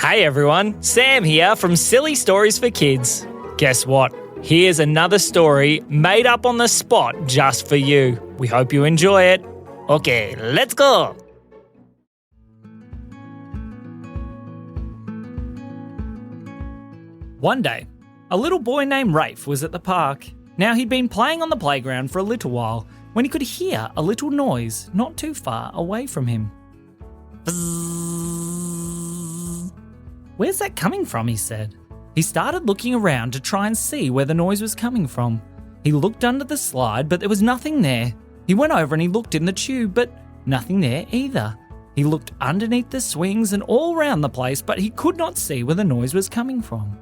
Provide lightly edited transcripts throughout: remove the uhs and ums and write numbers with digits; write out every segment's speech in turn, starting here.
Hey everyone, Sam here from Silly Stories for Kids. Guess what? Here's another story made up on the spot just for you. We hope you enjoy it. Okay, let's go. One day, a little boy named Rafe was at the park. Now he'd been playing on the playground for a little while when he could hear a little noise not too far away from him. Where's that coming from, he said. He started looking around to try and see where the noise was coming from. He looked under the slide, but there was nothing there. He went over and he looked in the tube, but nothing there either. He looked underneath the swings and all around the place, but he could not see where the noise was coming from.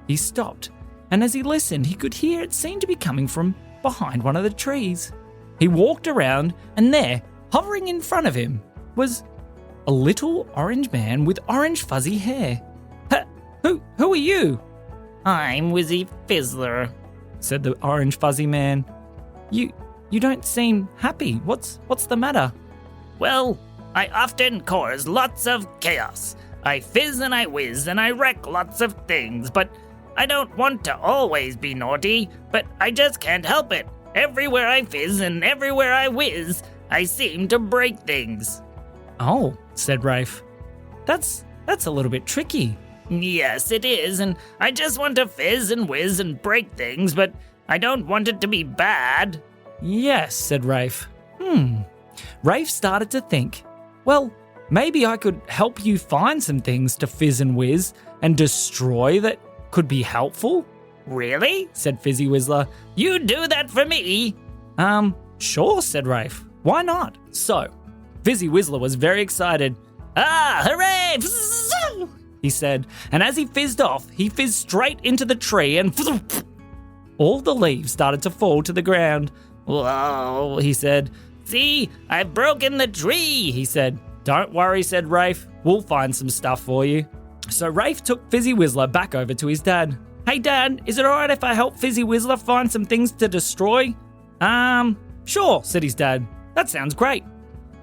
He stopped, and as he listened, he could hear it seemed to be coming from behind one of the trees. He walked around, and there, hovering in front of him, was a little orange man with orange fuzzy hair. Who are you? I'm Wizzy Fisler, said the orange fuzzy man. You don't seem happy. What's the matter? Well, I often cause lots of chaos. I fizz and I whiz and I wreck lots of things, but I don't want to always be naughty, but I just can't help it. Everywhere I fizz and everywhere I whiz, I seem to break things. Oh, said Rafe. That's a little bit tricky. Yes, it is, and I just want to fizz and whiz and break things, but I don't want it to be bad. Yes, said Rafe. Rafe started to think, well, maybe I could help you find some things to fizz and whiz and destroy that could be helpful. Really? Said Fizzy Whistler. You do that for me? Sure, said Rafe. Why not? So, Fizzy Whistler was very excited. Ah, hooray! He said, and as he fizzed off, he fizzed straight into the tree and all the leaves started to fall to the ground. Whoa, he said. See, I've broken the tree, he said. Don't worry, said Rafe. We'll find some stuff for you. So Rafe took Fizzy Whistler back over to his dad. Hey Dad, is it alright if I help Fizzy Whistler find some things to destroy? Sure, said his dad. That sounds great.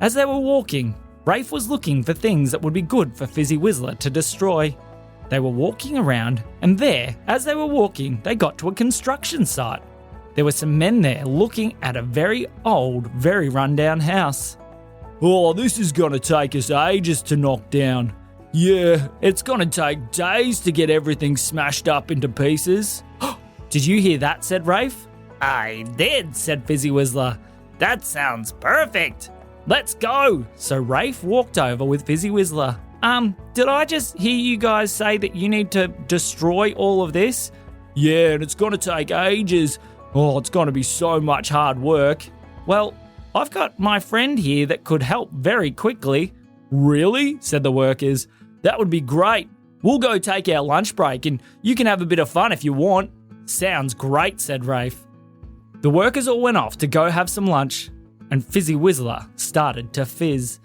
As they were walking, Rafe was looking for things that would be good for Fizzy Whistler to destroy. They were walking around, and there, as they were walking, they got to a construction site. There were some men there looking at a very old, very run-down house. Oh, this is going to take us ages to knock down. Yeah, it's going to take days to get everything smashed up into pieces. Did you hear that, said Rafe. I did, said Fizzy Whistler. That sounds perfect. Let's go. So Rafe walked over with Fizzy Whistler. Did I just hear you guys say that you need to destroy all of this? Yeah, and it's going to take ages. Oh, it's going to be so much hard work. Well, I've got my friend here that could help very quickly. Really? Said the workers. That would be great. We'll go take our lunch break and you can have a bit of fun if you want. Sounds great, said Rafe. The workers all went off to go have some lunch, and Fizzy Whistler started to fizz.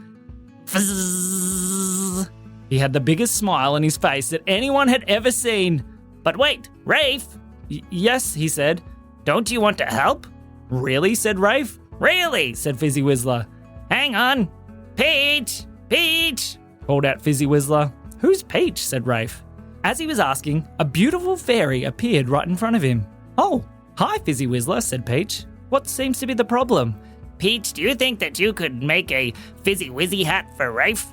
Fizz. He had the biggest smile on his face that anyone had ever seen. But wait, Rafe? Yes, he said. Don't you want to help? Really, said Rafe. Really, said Fizzy Whistler. Hang on. Peach! Peach! Called out Fizzy Whistler. Who's Peach? Said Rafe. As he was asking, a beautiful fairy appeared right in front of him. Oh, hi Fizzy Whistler, said Peach. What seems to be the problem? Peach, do you think that you could make a Fizzy Wizzy hat for Rafe?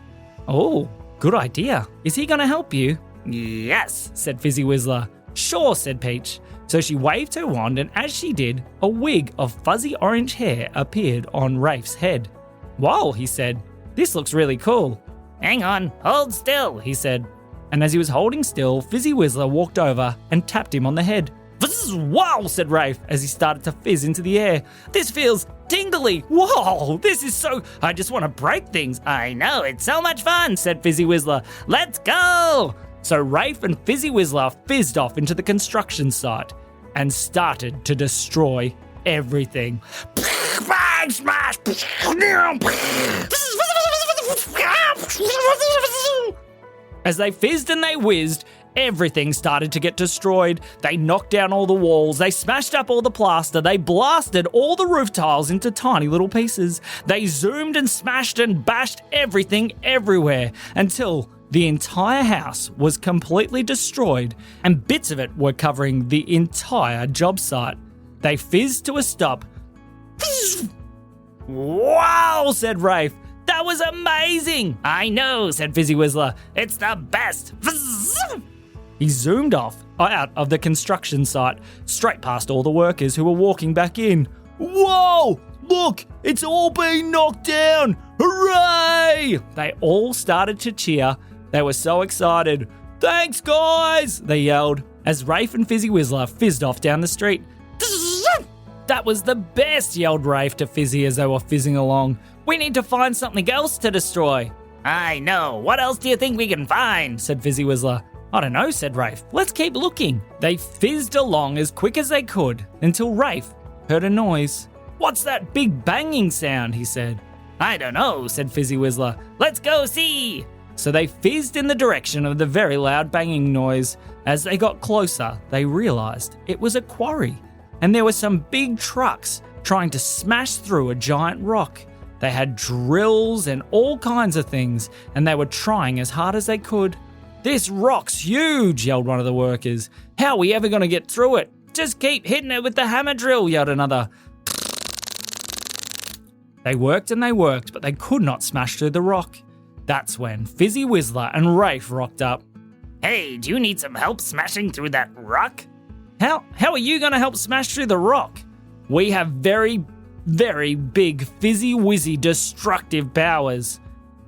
Oh, good idea. Is he going to help you? Yes, said Fizzy Whistler. Sure, said Peach. So she waved her wand, and as she did, a wig of fuzzy orange hair appeared on Rafe's head. Whoa, he said. This looks really cool. Hang on, hold still, he said. And as he was holding still, Fizzy Whistler walked over and tapped him on the head. Wow, said Rafe as he started to fizz into the air. This feels tingly. Whoa, this is so... I just want to break things. I know, it's so much fun, said Fizzy Whistler. Let's go! So Rafe and Fizzy Whistler fizzed off into the construction site and started to destroy everything. As they fizzed and they whizzed, everything started to get destroyed. They knocked down all the walls, they smashed up all the plaster, they blasted all the roof tiles into tiny little pieces. They zoomed and smashed and bashed everything everywhere until The entire house was completely destroyed and bits of it were covering the entire job site. They fizzed to a stop. "Wow," said Rafe. "That was amazing." "I know," said Fizzy Whistler. "It's the best." He zoomed off out of the construction site, straight past all the workers who were walking back in. "Whoa! Look, it's all been knocked down! Hooray!" They all started to cheer. They were so excited. "Thanks, guys!" they yelled, as Rafe and Fizzy Whistler fizzed off down the street. "That was the best," yelled Rafe to Fizzy as they were fizzing along. "We need to find something else to destroy." "I know. What else do you think we can find?" said Fizzy Whistler. "I don't know," said Rafe. "Let's keep looking." They fizzed along as quick as they could until Rafe heard a noise. "What's that big banging sound?" he said. "I don't know," said Fizzy Whistler. "Let's go see." So they fizzed in the direction of the very loud banging noise. As they got closer, they realised it was a quarry, and there were some big trucks trying to smash through a giant rock. They had drills and all kinds of things, and they were trying as hard as they could. "This rock's huge," yelled one of the workers. "How are we ever going to get through it?" "Just keep hitting it with the hammer drill," yelled another. They worked, but they could not smash through the rock. That's when Fizzy Whistler and Rafe rocked up. "Hey, do you need some help smashing through that rock?" How are you going to help smash through the rock? We have very, very big fizzy wizzy destructive powers."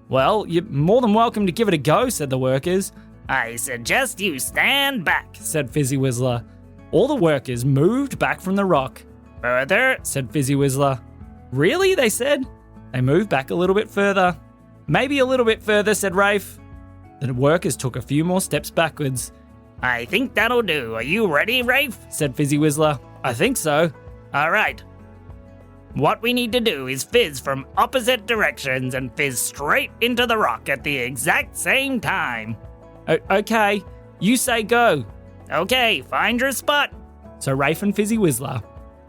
"Well, you're more than welcome to give it a go," said the workers. "I suggest you stand back," said Fizzy Whistler. All the workers moved back from the rock. "Further," said Fizzy Whistler. "Really?" they said. They moved back a little bit further. "Maybe a little bit further," said Rafe. The workers took a few more steps backwards. "I think that'll do. Are you ready, Rafe?" said Fizzy Whistler. "I think so." "All right. What we need to do is fizz from opposite directions and fizz straight into the rock at the exact same time." Okay, you say go." "Okay, find your spot." So Rafe and Fizzy Whistler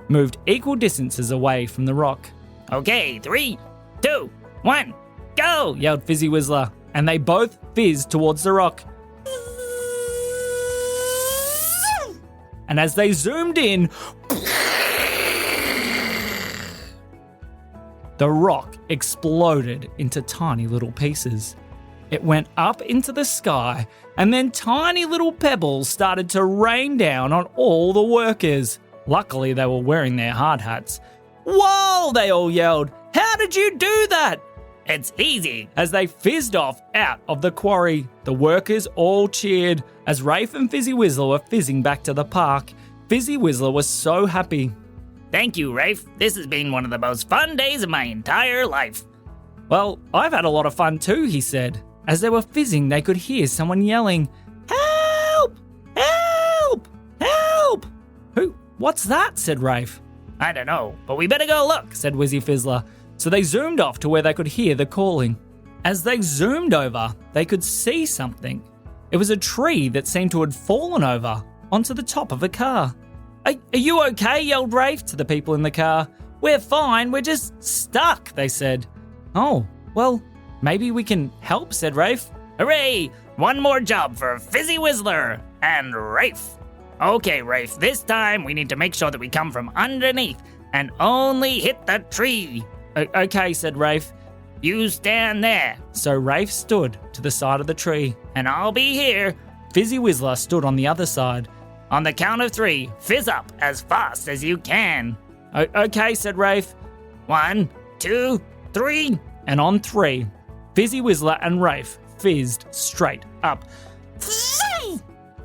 moved equal distances away from the rock. "Okay, 3, 2, 1, go!" yelled Fizzy Whistler, and they both fizzed towards the rock. And as they zoomed in, the rock exploded into tiny little pieces. It went up into the sky, and then tiny little pebbles started to rain down on all the workers. Luckily, they were wearing their hard hats. "Whoa!" they all yelled. "How did you do that?" "It's easy." As they fizzed off out of the quarry, the workers all cheered as Rafe and Fizzy Whistler were fizzing back to the park. Fizzy Whistler was so happy. "Thank you, Rafe. This has been one of the most fun days of my entire life." "Well, I've had a lot of fun too," he said. As they were fizzing, they could hear someone yelling, "Help! Help! Help!" "What's that?" said Rafe. "I don't know, but we better go look," said Wizzy Fisler. So they zoomed off to where they could hear the calling. As they zoomed over, they could see something. It was a tree that seemed to have fallen over onto the top of a car. Are you okay?" yelled Rafe to the people in the car. "We're fine, we're just stuck," they said. "Oh, well, maybe we can help," said Rafe. "Hooray! One more job for Fizzy Whistler and Rafe." "Okay, Rafe, this time we need to make sure that we come from underneath and only hit the tree." Okay, said Rafe. "You stand there." So Rafe stood to the side of the tree. "And I'll be here." Fizzy Whistler stood on the other side. "On the count of 3, fizz up as fast as you can." Okay, said Rafe. 1, 2, 3. And on 3, Fizzy Whistler and Rafe fizzed straight up.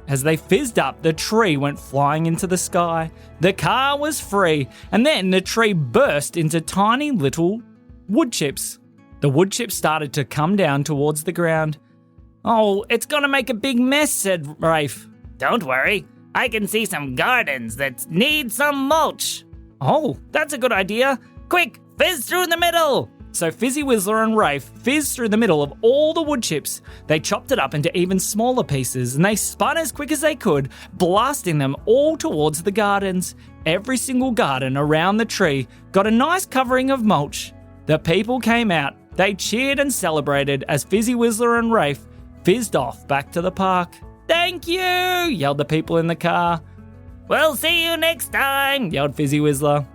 As they fizzed up, the tree went flying into the sky. The car was free, and then the tree burst into tiny little wood chips. The wood chips started to come down towards the ground. "Oh, it's going to make a big mess," said Rafe. "Don't worry. I can see some gardens that need some mulch." "Oh, that's a good idea. "Quick, fizz through the middle." So Fizzy Whistler and Rafe fizzed through the middle of all the wood chips. They chopped it up into even smaller pieces, and they spun as quick as they could, blasting them all towards the gardens. Every single garden around the tree got a nice covering of mulch. The people came out. They cheered and celebrated as Fizzy Whistler and Rafe fizzed off back to the park. "Thank you!" yelled the people in the car. We'll see you next time, Yelled Fizzy Whistler.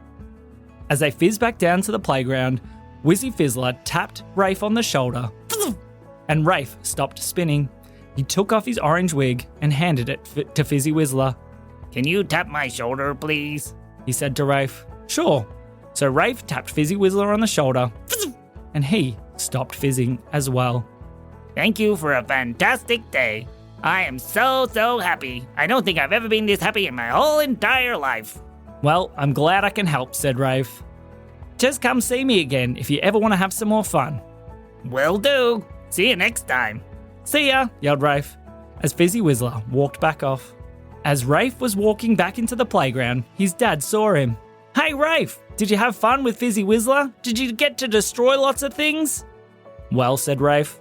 As they fizzed back down to the playground, Wizzy Fisler tapped Rafe on the shoulder, and Rafe stopped spinning. He took off his orange wig and handed it to Fizzy Whistler. Can you tap my shoulder, please? He said to Rafe. Sure. So Rafe tapped Fizzy Whistler on the shoulder, and he stopped fizzing as well. Thank you for a fantastic day. I am so happy. I don't think I've ever been this happy in my whole entire life. Well, I'm glad I can help, said Rafe. Just come see me again if you ever want to have some more fun. Will do. See you next time. See ya, yelled Rafe, as Fizzy Whistler walked back off. As Rafe was walking back into the playground, his dad saw him. Hey Rafe, did you have fun with Fizzy Whistler? Did you get to destroy lots of things? Well, said Rafe,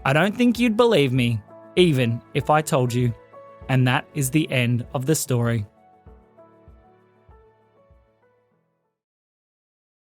I don't think you'd believe me, even if I told you. And that is the end of the story.